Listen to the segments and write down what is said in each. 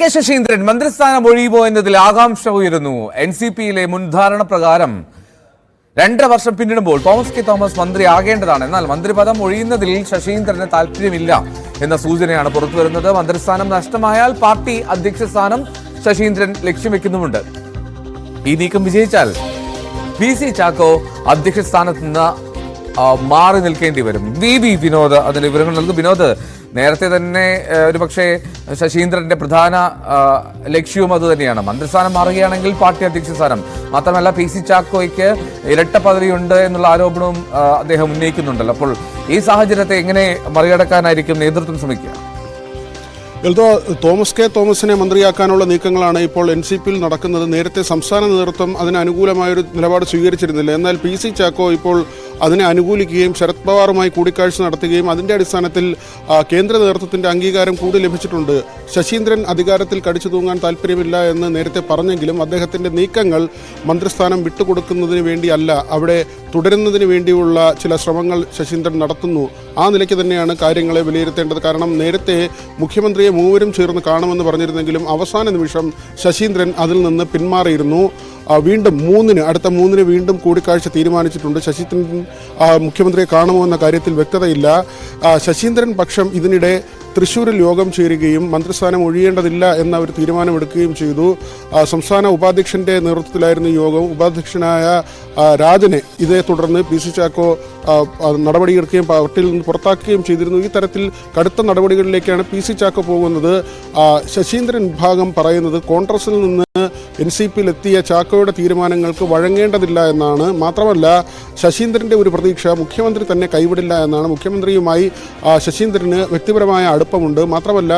K Saseendran മന്ത്രിസ്ഥാനം ഒഴിയുമോ എന്നതിൽ ആകാംക്ഷ ഉയരുന്നു. NCPയിലെ മുൻധാരണ പ്രകാരം 2.5 വർഷം പിന്നിടുമ്പോൾ തോമസ് കെ തോമസ് മന്ത്രിയാകേണ്ടതാണ്. എന്നാൽ മന്ത്രിപദം ഒഴിയുന്നതിൽ ശശീന്ദ്രന് താല്പര്യമില്ല എന്ന സൂചനയാണ് പുറത്തുവരുന്നത്. മന്ത്രിസ്ഥാനം നഷ്ടമായാൽ പാർട്ടി അധ്യക്ഷ സ്ഥാനം ശശീന്ദ്രൻ ലക്ഷ്യം വെക്കുന്നുമുണ്ട്. ഈ നീക്കം വിജയിച്ചാൽ PC ചാക്കോ അധ്യക്ഷ സ്ഥാനത്ത് നിന്ന് മാറി നിൽക്കേണ്ടി വരും. വിനോദ് അതിന്റെ വിവരങ്ങൾ നൽകും. വിനോദ്, നേരത്തെ തന്നെ ഒരുപക്ഷെ ശശീന്ദ്രന്റെ പ്രധാന ലക്ഷ്യവും അതുതന്നെയാണ്. മന്ത്രിസ്ഥാനം മാറുകയാണെങ്കിൽ പാർട്ടി അധ്യക്ഷ സ്ഥാനം മാത്രമല്ല PC ചാക്കോയ്ക്ക് ഇരട്ട പദവിയുണ്ട് എന്നുള്ള ആരോപണവും അദ്ദേഹം ഉന്നയിക്കുന്നുണ്ടല്ലോ. അപ്പോൾ ഈ സാഹചര്യത്തെ എങ്ങനെ മറികടക്കാനായിരിക്കും നേതൃത്വം ശ്രമിക്കുക? തോമസ് കെ തോമസിനെ മന്ത്രിയാക്കാനുള്ള നീക്കങ്ങളാണ് ഇപ്പോൾ NCPയിൽ നടക്കുന്നത്. നേരത്തെ സംസ്ഥാന നേതൃത്വം അതിന് അനുകൂലമായൊരു നിലപാട് സ്വീകരിച്ചിരുന്നില്ല. എന്നാൽ PC ചാക്കോ ഇപ്പോൾ അതിനെ അനുകൂലിക്കുകയും ശരത് പവാറുമായി കൂടിക്കാഴ്ച നടത്തുകയും അതിൻ്റെ അടിസ്ഥാനത്തിൽ കേന്ദ്ര നേതൃത്വത്തിൻ്റെ അംഗീകാരം കൂടി ലഭിച്ചിട്ടുണ്ട്. ശശീന്ദ്രൻ അധികാരത്തിൽ കടിച്ചു തൂങ്ങാൻ താല്പര്യമില്ല എന്ന് നേരത്തെ പറഞ്ഞെങ്കിലും അദ്ദേഹത്തിൻ്റെ നീക്കങ്ങൾ മന്ത്രിസ്ഥാനം വിട്ടുകൊടുക്കുന്നതിന് വേണ്ടിയല്ല, അവിടെ തുടരുന്നതിന് വേണ്ടിയുള്ള ചില ശ്രമങ്ങൾ ശശീന്ദ്രൻ നടത്തുന്നു. ആ നിലയ്ക്ക് തന്നെയാണ് കാര്യങ്ങളെ വിലയിരുത്തേണ്ടത്. കാരണം നേരത്തെ മുഖ്യമന്ത്രിയെ മൂവരും ചേർന്ന് കാണുമെന്ന് പറഞ്ഞിരുന്നെങ്കിലും അവസാന നിമിഷം ശശീന്ദ്രൻ അതിൽ നിന്ന് പിന്മാറിയിരുന്നു. വീണ്ടും അടുത്ത മൂന്നിന് വീണ്ടും കൂടിക്കാഴ്ച തീരുമാനിച്ചിട്ടുണ്ട്. ശശീന്ദ്രൻ മുഖ്യമന്ത്രിയെ കാണുമോ എന്ന കാര്യത്തിൽ വ്യക്തതയില്ല. ശശീന്ദ്രൻ പക്ഷം ഇതിനിടെ തൃശ്ശൂരിൽ യോഗം ചേരുകയും മന്ത്രിസ്ഥാനം ഒഴിയേണ്ടതില്ല എന്ന ഒരു തീരുമാനമെടുക്കുകയും ചെയ്തു. സംസ്ഥാന ഉപാധ്യക്ഷൻ്റെ നേതൃത്വത്തിലായിരുന്നു യോഗം. ഉപാധ്യക്ഷനായ രാജനെ ഇതേ തുടർന്ന് PC ചാക്കോ നടപടിയെടുക്കുകയും പാർട്ടിയിൽ നിന്ന് പുറത്താക്കുകയും ചെയ്തിരുന്നു. ഈ തരത്തിൽ കടുത്ത നടപടികളിലേക്കാണ് PC ചാക്കോ പോകുന്നത്. ശശീന്ദ്രൻ വിഭാഗം പറയുന്നത് കോൺഗ്രസിൽ നിന്ന് NCPയിൽ എത്തിയ ചാക്കോയുടെ തീരുമാനങ്ങൾക്ക് വഴങ്ങേണ്ടതില്ല എന്നാണ്. മാത്രമല്ല ശശീന്ദ്രൻ്റെ ഒരു പ്രതീക്ഷ മുഖ്യമന്ത്രി തന്നെ കൈവിടില്ല എന്നാണ്. മുഖ്യമന്ത്രിയുമായി ശശീന്ദ്രന് വ്യക്തിപരമായ അടുപ്പമുണ്ട്. മാത്രമല്ല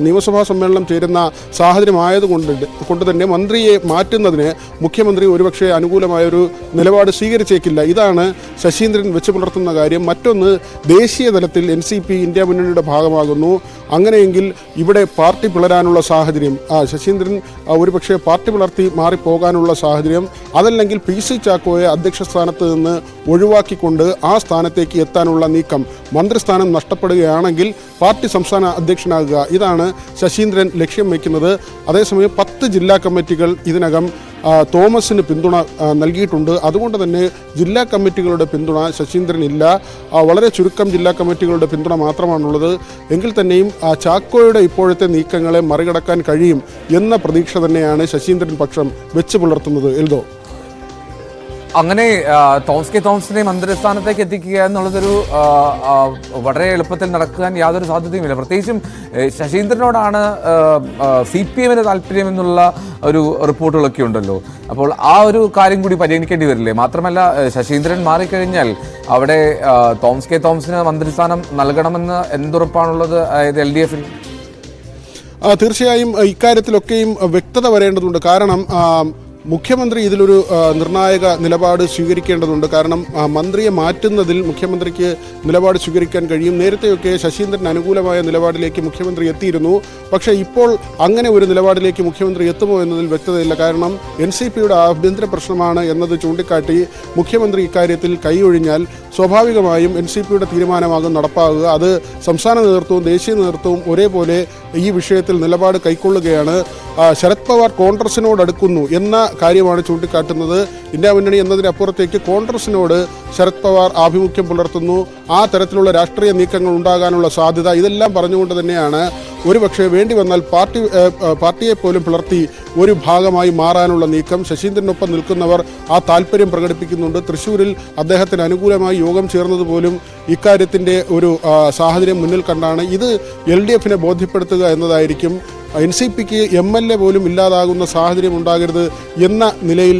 നിയമസഭാ സമ്മേളനം ചേരുന്ന സാഹചര്യമായതുകൊണ്ട് തന്നെ മന്ത്രിയെ മാറ്റുന്നതിന് മുഖ്യമന്ത്രി ഒരുപക്ഷെ അനുകൂലമായൊരു നിലപാട് സ്വീകരിച്ചേക്കില്ല. ഇതാണ് ശശീന്ദ്രൻ വെച്ച് പുലർത്തുന്ന കാര്യം. മറ്റൊന്ന്, ദേശീയ തലത്തിൽ NCP ഇന്ത്യ മുന്നണിയുടെ ഭാഗമാകുന്നു. അങ്ങനെയെങ്കിൽ ഇവിടെ പാർട്ടി പിളരാനുള്ള സാഹചര്യം, ശശീന്ദ്രൻ ഒരുപക്ഷെ പാർട്ടി പിളർത്തി മാറിപ്പോകാനുള്ള സാഹചര്യം, അതല്ലെങ്കിൽ PC ചാക്കോയെ അധ്യക്ഷ സ്ഥാനത്ത് നിന്ന് ഒഴിവാക്കിക്കൊണ്ട് ആ സ്ഥാനത്തേക്ക് എത്താനുള്ള നീക്കം, മന്ത്രിസ്ഥാനം നഷ്ടപ്പെടുകയാണെങ്കിൽ പാർട്ടി സംസ്ഥാന അധ്യക്ഷനാകുക, ഇതാണ് ശശീന്ദ്രൻ ലക്ഷ്യം വയ്ക്കുന്നത്. അതേസമയം 10 ജില്ലാ കമ്മിറ്റികൾ ഇതിനകം തോമസിന് പിന്തുണ നൽകിയിട്ടുണ്ട്. അതുകൊണ്ട് തന്നെ ജില്ലാ കമ്മിറ്റികളുടെ പിന്തുണ ശശീന്ദ്രനില്ല. വളരെ ചുരുക്കം ജില്ലാ കമ്മിറ്റികളുടെ പിന്തുണ മാത്രമാണുള്ളത്. എങ്കിൽ തന്നെയും ചാക്കോയുടെ ഇപ്പോഴത്തെ നീക്കങ്ങളെ മറികടക്കാൻ കഴിയും എന്ന പ്രതീക്ഷ തന്നെയാണ് ശശീന്ദ്രൻ പക്ഷം വെച്ച് പുലർത്തുന്നത്. എൽദോ, അങ്ങനെ തോമസ് കെ തോമസിനെ മന്ത്രിസ്ഥാനത്തേക്ക് എത്തിക്കുക എന്നുള്ളതൊരു വളരെ എളുപ്പത്തിൽ നടക്കാൻ യാതൊരു സാധ്യതയുമില്ല. പ്രത്യേകിച്ചും ശശീന്ദ്രനോടാണ് CPMന് താല്പര്യം എന്നുള്ള ഒരു റിപ്പോർട്ടുകളൊക്കെ ഉണ്ടല്ലോ. അപ്പോൾ ആ ഒരു കാര്യം കൂടി പരിഗണിക്കേണ്ടി വരില്ലേ? മാത്രമല്ല ശശീന്ദ്രൻ മാറിക്കഴിഞ്ഞാൽ അവിടെ തോമസ് കെ തോമസിന് മന്ത്രിസ്ഥാനം നൽകണമെന്ന് എന്തുറപ്പാണുള്ളത് LDFൽ? തീർച്ചയായും ഇക്കാര്യത്തിലൊക്കെയും വ്യക്തത വരേണ്ടതുണ്ട്. കാരണം മുഖ്യമന്ത്രി ഇതിലൊരു നിർണായക നിലപാട് സ്വീകരിക്കേണ്ടതുണ്ട്. കാരണം മന്ത്രിയെ മാറ്റുന്നതിൽ മുഖ്യമന്ത്രിക്ക് നിലപാട് സ്വീകരിക്കാൻ കഴിയും. നേരത്തെയൊക്കെ ശശീന്ദ്രൻ അനുകൂലമായ നിലപാടിലേക്ക് മുഖ്യമന്ത്രി എത്തിയിരുന്നു. പക്ഷേ ഇപ്പോൾ അങ്ങനെ ഒരു നിലപാടിലേക്ക് മുഖ്യമന്ത്രി എത്തുമോ എന്നതിൽ വ്യക്തതയില്ല. കാരണം NCPയുടെ ആഭ്യന്തര പ്രശ്നമാണ് എന്നത് ചൂണ്ടിക്കാട്ടി മുഖ്യമന്ത്രി ഇക്കാര്യത്തിൽ കൈയൊഴിഞ്ഞാൽ സ്വാഭാവികമായും NCPയുടെ തീരുമാനമാകും നടപ്പാകുക. അത് സംസ്ഥാന നേതൃത്വവും ദേശീയ നേതൃത്വവും ഒരേപോലെ ഈ വിഷയത്തിൽ നിലപാട് കൈക്കൊള്ളുകയാണ്. ശരത് പവാർ കോൺഗ്രസിനോട് അടുക്കുന്നു എന്ന കാര്യമാണ് ചൂണ്ടിക്കാട്ടുന്നത്. ഇന്ത്യ മുന്നണി എന്നതിനപ്പുറത്തേക്ക് കോൺഗ്രസിനോട് ശരത് പവാർ ആഭിമുഖ്യം പുലർത്തുന്നു. ആ തരത്തിലുള്ള രാഷ്ട്രീയ നീക്കങ്ങൾ ഉണ്ടാകാനുള്ള സാധ്യത, ഇതെല്ലാം പറഞ്ഞുകൊണ്ട് തന്നെയാണ് ഒരുപക്ഷെ വേണ്ടി വന്നാൽ പാർട്ടിയെ പോലും പിളർത്തി ഒരു ഭാഗമായി മാറാനുള്ള നീക്കം. ശശീന്ദ്രനൊപ്പം നിൽക്കുന്നവർ ആ താല്പര്യം പ്രകടിപ്പിക്കുന്നുണ്ട്. തൃശ്ശൂരിൽ അദ്ദേഹത്തിന് അനുകൂലമായി യോഗം ചേർന്നതുപോലും ഇക്കാര്യത്തിൻ്റെ ഒരു സാഹചര്യം മുന്നിൽ കണ്ടാണ്. ഇത് LDFനെ ബോധ്യപ്പെടുത്തുക എന്നതായിരിക്കും. NCPക്ക് MLA പോലും ഇല്ലാതാകുന്ന സാഹചര്യം ഉണ്ടാകരുത് എന്ന നിലയിൽ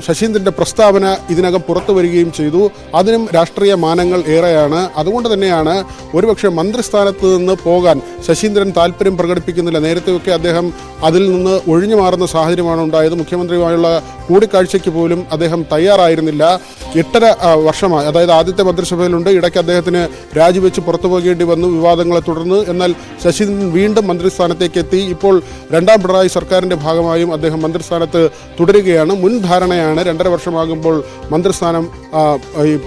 ശശീന്ദ്രൻ്റെ പ്രസ്താവന ഇതിനകം പുറത്തു വരികയും ചെയ്തു. അതിനും രാഷ്ട്രീയ മാനങ്ങൾ ഏറെയാണ്. അതുകൊണ്ട് തന്നെയാണ് ഒരുപക്ഷെ മന്ത്രിസ്ഥാനത്ത് നിന്ന് പോകാൻ ശശീന്ദ്രൻ താല്പര്യം പ്രകടിപ്പിക്കുന്നില്ല. നേരത്തെയൊക്കെ അദ്ദേഹം അതിൽ നിന്ന് ഒഴിഞ്ഞു മാറുന്ന സാഹചര്യമാണ് ഉണ്ടായത്. മുഖ്യമന്ത്രിയുമായുള്ള കൂടിക്കാഴ്ചയ്ക്ക് പോലും അദ്ദേഹം തയ്യാറായിരുന്നില്ല. 8.5 വർഷമായി, അതായത് ആദ്യത്തെ മന്ത്രിസഭയിലുണ്ട്, ഇടയ്ക്ക് അദ്ദേഹത്തിന് രാജിവെച്ച് പുറത്തു പോകേണ്ടി വന്നു വിവാദങ്ങളെ തുടർന്ന്. എന്നാൽ ശശീന്ദ്രൻ വീണ്ടും മന്ത്രിസ്ഥാനത്തേക്ക് എത്തി. ഇപ്പോൾ രണ്ടാം പിണറായി സർക്കാരിൻ്റെ ഭാഗമായും അദ്ദേഹം മന്ത്രിസ്ഥാനത്ത് തുടരുകയാണ്. മുൻ ധാരണയാണ് 2.5 വർഷമാകുമ്പോൾ മന്ത്രിസ്ഥാനം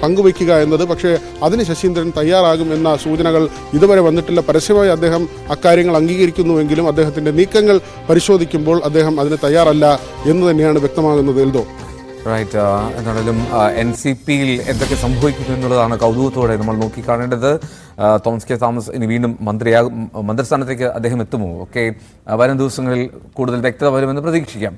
പങ്കുവയ്ക്കുക എന്നത്. പക്ഷേ അതിന് ശശീന്ദ്രൻ തയ്യാറാകും എന്ന സൂചനകൾ ഇതുവരെ വന്നിട്ടില്ല. പരസ്യമായി അദ്ദേഹം അദ്ദേഹം അക്കാര്യങ്ങൾ അംഗീകരിക്കുന്നുവെങ്കിലും അദ്ദേഹത്തിൻ്റെ നീക്കങ്ങൾ പരിശോധിക്കുമ്പോൾ അദ്ദേഹം അതിന് തയ്യാറല്ല എന്ന് തന്നെയാണ് വ്യക്തമാകുന്നത്. എൽദോ, റൈറ്റ്. എന്നാലും എൻ സി പിയിൽ എന്തൊക്കെ സംഭവിക്കുന്നു എന്നുള്ളതാണ് കൗതുകത്തോടെ നമ്മൾ നോക്കിക്കാണേണ്ടത്. തോമസ് കെ തോമസ് ഇനി വീണ്ടും മന്ത്രിസ്ഥാനത്തേക്ക് അദ്ദേഹം എത്തുമോ ഒക്കെ വരും ദിവസങ്ങളിൽ കൂടുതൽ വ്യക്തത വരുമെന്ന് പ്രതീക്ഷിക്കാം.